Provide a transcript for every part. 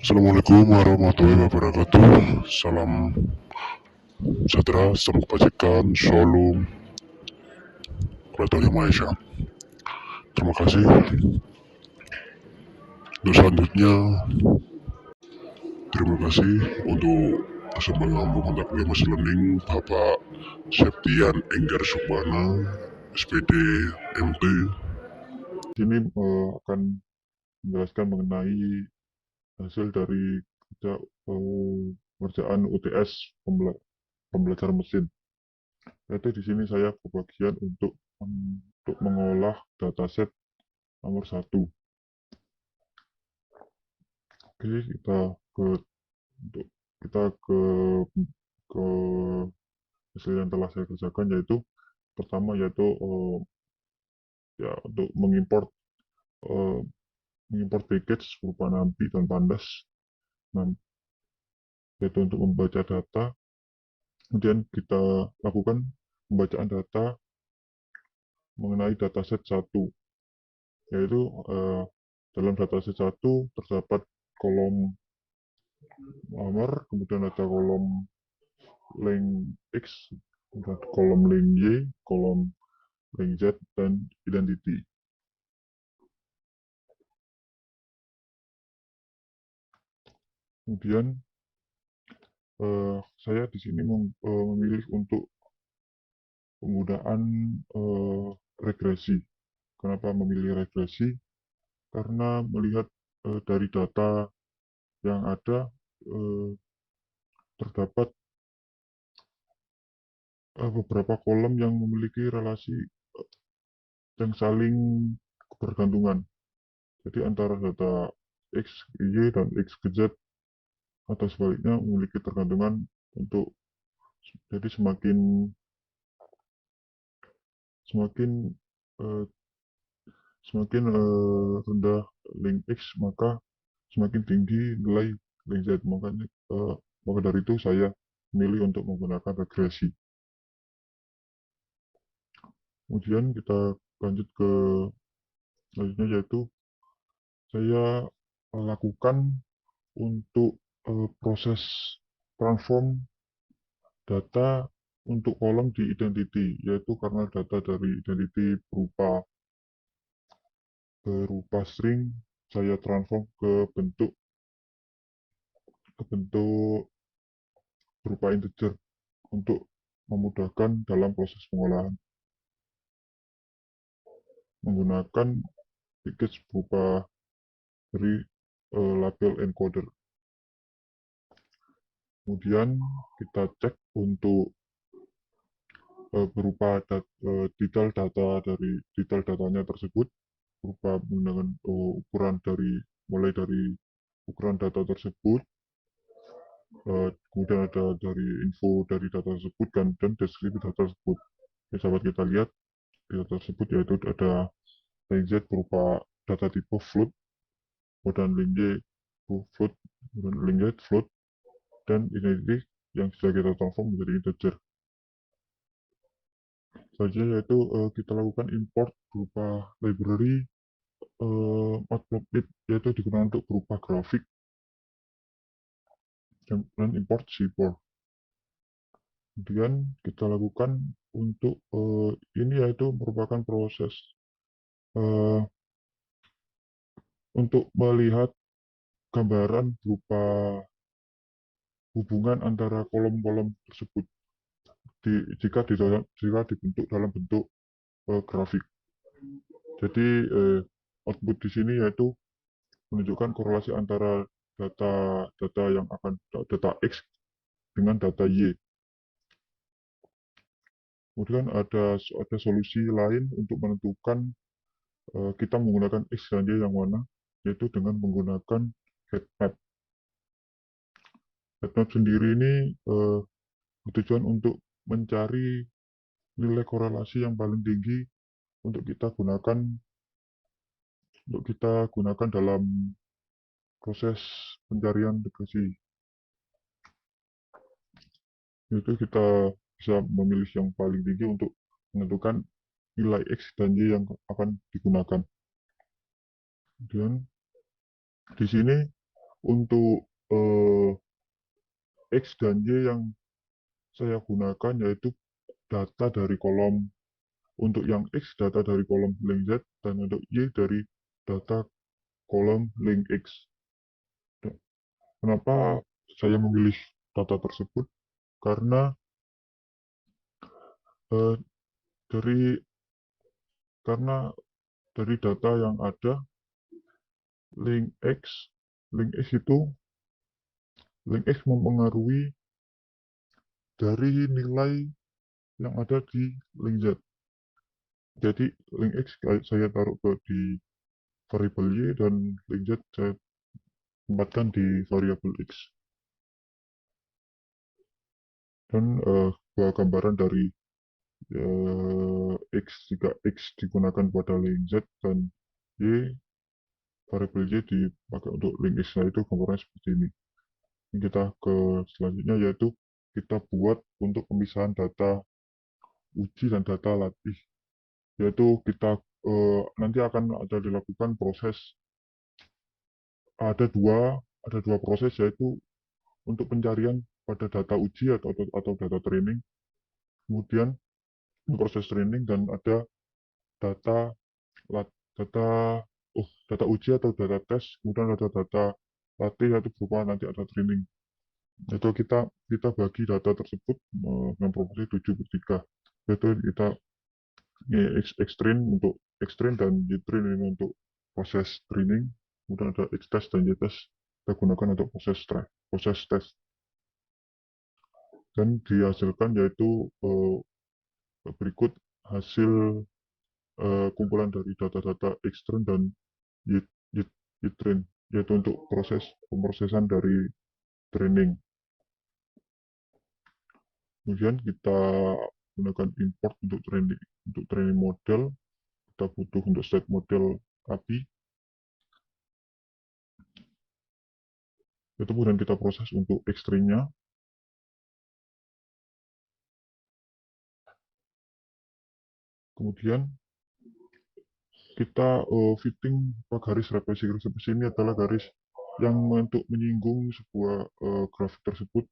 Assalamualaikum warahmatullahi wabarakatuh. Salam sejahtera, salam kebajikan, shalom, Raden Malaysia. Terima kasih. Untuk selanjutnya, terima kasih untuk kesempatan mantap Mas Learning Bapak Septian Enggar Subhana, SPD MT. Ini akan menjelaskan mengenai hasil dari pekerjaan UTS pembelajaran mesin. Yaitu di sini saya kebagian untuk mengolah dataset nomor 1. Oke, kita ke hasil yang telah saya kerjakan, yaitu pertama yaitu ya untuk uh, mengimport package berupa NumPy dan Pandas, yaitu untuk membaca data. Kemudian kita lakukan pembacaan data mengenai dataset 1, yaitu dalam dataset 1 terdapat kolom nomor, kemudian ada kolom length X, kolom length Y, kolom length Z, dan identity. Kemudian saya di sini memilih untuk penggunaan regresi. Kenapa memilih regresi? Karena melihat dari data yang ada terdapat beberapa kolom yang memiliki relasi yang saling bergantungan. Jadi antara data X ke Y dan X ke Z atau sebaliknya memiliki tergantungan untuk, jadi semakin eh, rendah link X, maka semakin tinggi nilai link Z. Maka dari itu saya memilih untuk menggunakan regresi. Kemudian kita lanjut ke selanjutnya, yaitu saya lakukan untuk proses transform data untuk kolom di identity, yaitu karena data dari identity berupa string, saya transform ke bentuk berupa integer untuk memudahkan dalam proses pengolahan menggunakan package berupa dari label encoder. Kemudian kita cek untuk berupa detail datanya tersebut, berupa menggunakan ukuran mulai dari ukuran data tersebut, kemudian ada dari info dari data tersebut dan deskripsi data tersebut. Ya, sahabat, kita lihat di data tersebut, yaitu ada link Z berupa data tipe float, kemudian link Y float, kemudian link Z float, dan identity yang sudah kita transform menjadi integer. Selanjutnya yaitu kita lakukan import berupa library Matplotlib, yaitu digunakan untuk berupa grafik, dan import C4. Kemudian kita lakukan untuk ini, yaitu merupakan proses untuk melihat gambaran berupa hubungan antara kolom-kolom tersebut jika dibentuk dalam bentuk grafik. Jadi output di sini yaitu menunjukkan korelasi antara data X dengan data Y. Kemudian ada solusi lain untuk menentukan kita menggunakan X dan Y yang mana, yaitu dengan menggunakan heatmap. Heatmap sendiri ini bertujuan untuk mencari nilai korelasi yang paling tinggi untuk kita gunakan dalam proses pencarian regresi. Itu kita bisa memilih yang paling tinggi untuk menentukan nilai X dan Y yang akan digunakan. Kemudian di sini Untuk X dan Y yang saya gunakan yaitu data dari kolom, untuk yang X data dari kolom link Z, dan untuk Y dari data kolom link X. Kenapa saya memilih data tersebut? Karena eh, dari karena dari data yang ada, link X link X itu link X mempengaruhi dari nilai yang ada di link Z. Jadi link X saya taruh di variabel Y, dan link Z saya tempatkan di variabel X. Dan gambaran dari X, jika X digunakan pada link Z dan Y, variabel Y dipakai untuk link X. Nah, itu gambarnya seperti ini. Kita ke selanjutnya, yaitu kita buat untuk pemisahan data uji dan data latih. Yaitu kita nanti akan ada dilakukan proses, ada dua proses, yaitu untuk pencarian pada data uji atau data training, kemudian proses training, dan ada data data data uji atau data tes, kemudian ada data latih yaitu berupa nanti ada training. Itu kita bagi data tersebut dengan proporsi 7/3, yaitu kita X-train untuk X-train dan Y-train ini untuk proses training, kemudian ada X-test dan Y-test kita gunakan untuk proses tes, dan dihasilkan yaitu berikut hasil kumpulan dari data-data X-train dan Y-train, yaitu untuk pemrosesan dari training. Kemudian kita gunakan import untuk training model. Kita butuh untuk state model API, itu kemudian kita proses untuk X-train-nya. Kemudian kita fitting garis represi. Represi ini adalah garis yang untuk menyinggung sebuah grafik tersebut,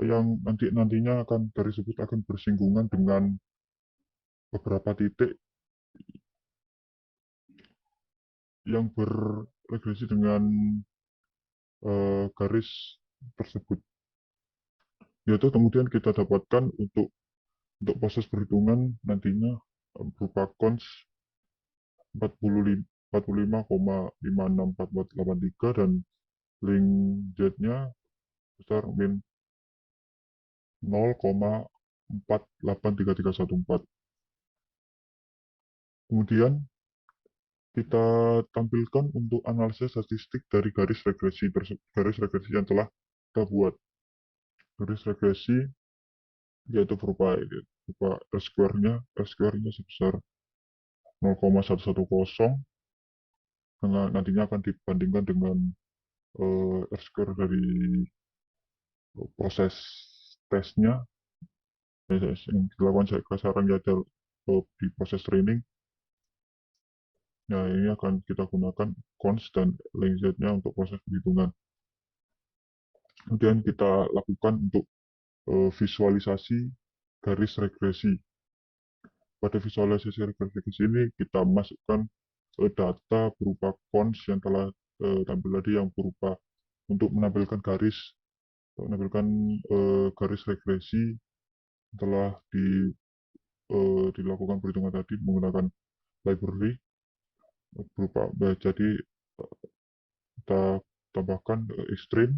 yang nantinya garis tersebut akan bersinggungan dengan beberapa titik yang berregresi dengan garis tersebut. Yaitu kemudian kita dapatkan untuk proses perhitungan nantinya berupa cons 45,564483, dan link Z-nya besar min 0,483314. Kemudian kita tampilkan untuk analisis statistik dari garis regresi yang telah kita buat. Garis regresi yaitu berupa R-square-nya sebesar 0,110, nantinya akan dibandingkan dengan R-square dari proses tesnya yang dilakukan sekarang, yaitu di proses training. Nah, ini akan kita gunakan cons dan link Z-nya untuk proses perhitungan. Kemudian kita lakukan untuk visualisasi garis regresi. Pada visualisasi regresi ini kita masukkan data berupa cons yang telah tampil tadi, yang berupa untuk menampilkan garis regresi telah dilakukan perhitungan tadi menggunakan library berupa. Jadi kita tambahkan extreme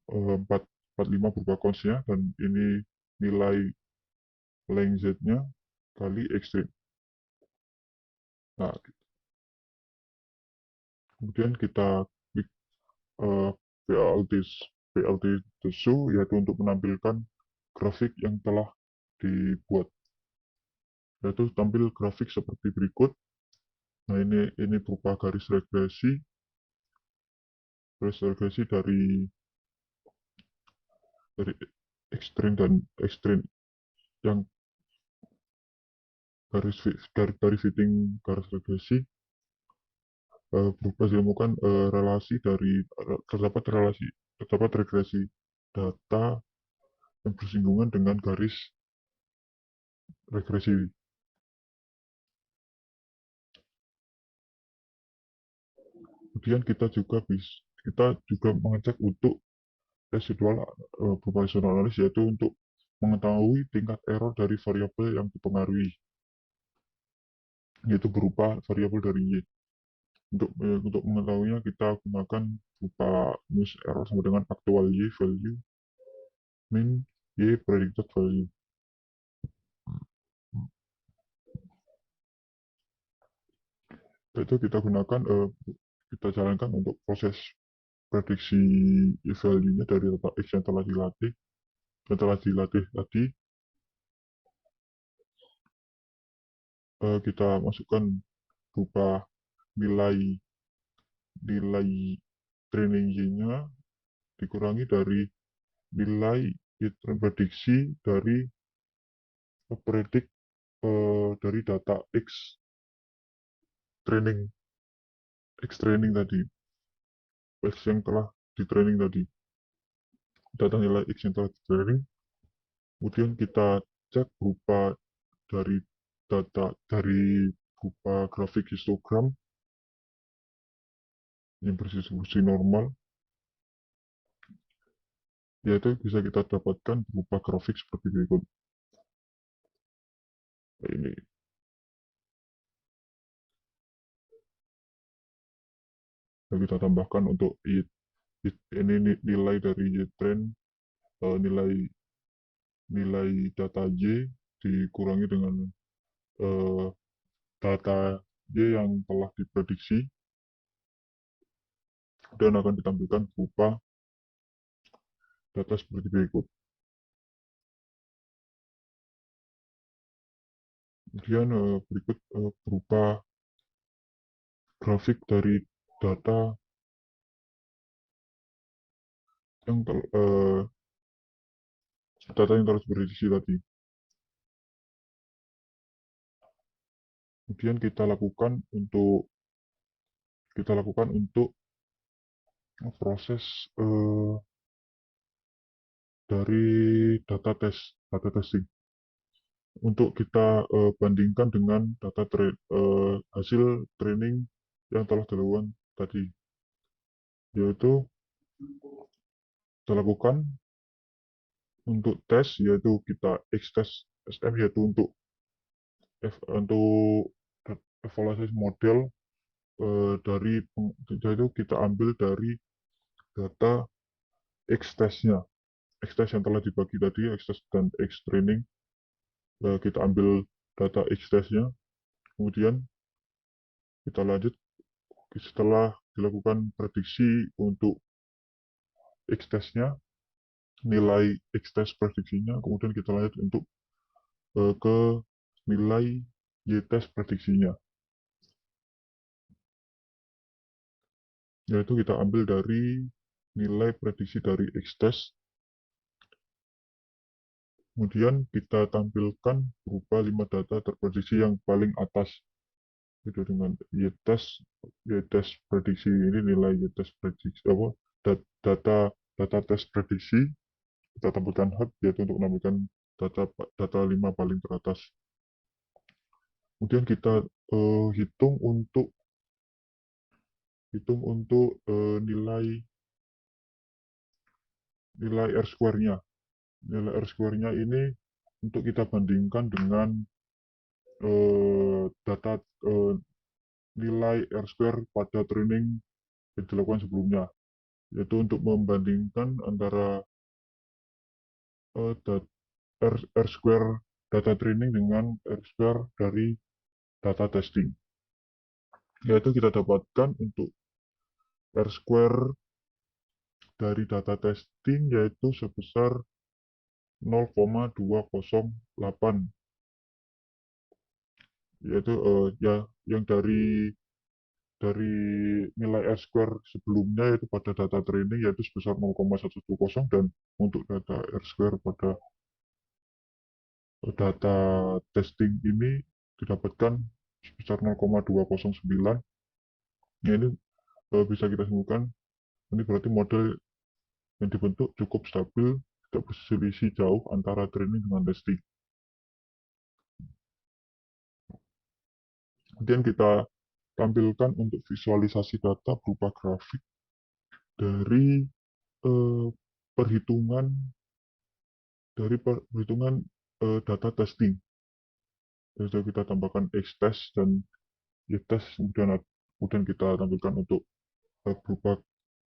445 berupa consnya, dan ini nilai length Z-nya kali extreme. Nah, kemudian kita klik PLT to show, yaitu untuk menampilkan grafik yang telah dibuat, yaitu tampil grafik seperti berikut. Nah, ini berupa garis regresi dari extreme dan extreme, yang dari fitting garis regresi, berubah ditemukan relasi dari terdapat regresi data yang bersinggungan dengan garis regresi. Kemudian kita juga mengecek untuk residual populational analysis, yaitu untuk mengetahui tingkat error dari variabel yang dipengaruhi, yaitu berupa variabel dari Y. Untuk mengetahuinya kita gunakan berupa news error sama dengan actual Y value min Y predicted value. Itu kita jalankan untuk proses prediksi value-nya dari data X yang telah dilatih tadi. Kita masukkan berupa nilai nilai training Y-nya dikurangi dari nilai prediksi dari predik dari data training X training tadi, X yang telah di training tadi, data nilai X yang telah di training. Kemudian kita cek berupa dari berupa grafik histogram yang berdistribusi normal, yaitu bisa kita dapatkan berupa grafik seperti berikut. Ini yang kita tambahkan untuk ini nilai dari Y-trend, nilai data Y dikurangi dengan eh, data Y yang telah diprediksi dan akan ditampilkan berupa data seperti berikut. Kemudian berikut berupa grafik dari data yang telah diprediksi tadi. Kemudian kita lakukan untuk proses dari data testing. Untuk kita bandingkan dengan hasil training yang telah dilakukan tadi, yaitu kita lakukan untuk tes, yaitu kita X-test SM, yaitu untuk evaluasi model yaitu kita ambil dari data X-test-nya, X-test yang telah dibagi tadi, X-test dan X-training. Kita ambil data X-test-nya, kemudian kita lanjut setelah dilakukan prediksi untuk X-test-nya, nilai X-test prediksinya, kemudian kita lanjut untuk ke nilai Y-test prediksinya, yaitu kita ambil dari nilai prediksi dari X-test, kemudian kita tampilkan berupa 5 data terprediksi yang paling atas, itu dengan Y-test prediksi ini, nilai Y-test prediksi data data tes prediksi kita tampilkan hub, yaitu untuk menampilkan data 5 paling teratas. Kemudian kita hitung untuk nilai R-square-nya. Nilai R-square-nya ini untuk kita bandingkan dengan data nilai R-square pada training yang dilakukan sebelumnya, yaitu untuk membandingkan antara R-square data training dengan R-square dari data testing. Yaitu kita dapatkan untuk R-square dari data testing yaitu sebesar 0,208, yaitu ya yang dari nilai R-square sebelumnya, yaitu pada data training, yaitu sebesar 0,110, dan untuk data R-square pada data testing ini didapatkan sebesar 0,209. Nah, ini bisa kita simpulkan, ini berarti model yang dibentuk cukup stabil, tidak berselisih jauh antara training dengan testing. Kemudian kita tampilkan untuk visualisasi data berupa grafik dari eh, perhitungan perhitungan data testing. Jadi kita tambahkan X-test dan Y-test, kemudian kita tampilkan untuk berupa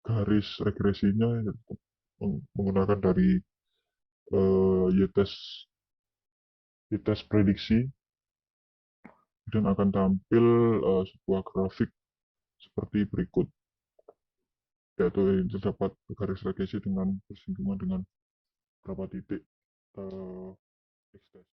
garis regresinya menggunakan dari Y-test prediksi, dan akan tampil sebuah grafik seperti berikut, yaitu terdapat garis regresi dengan bersinggungan dengan beberapa titik X-test.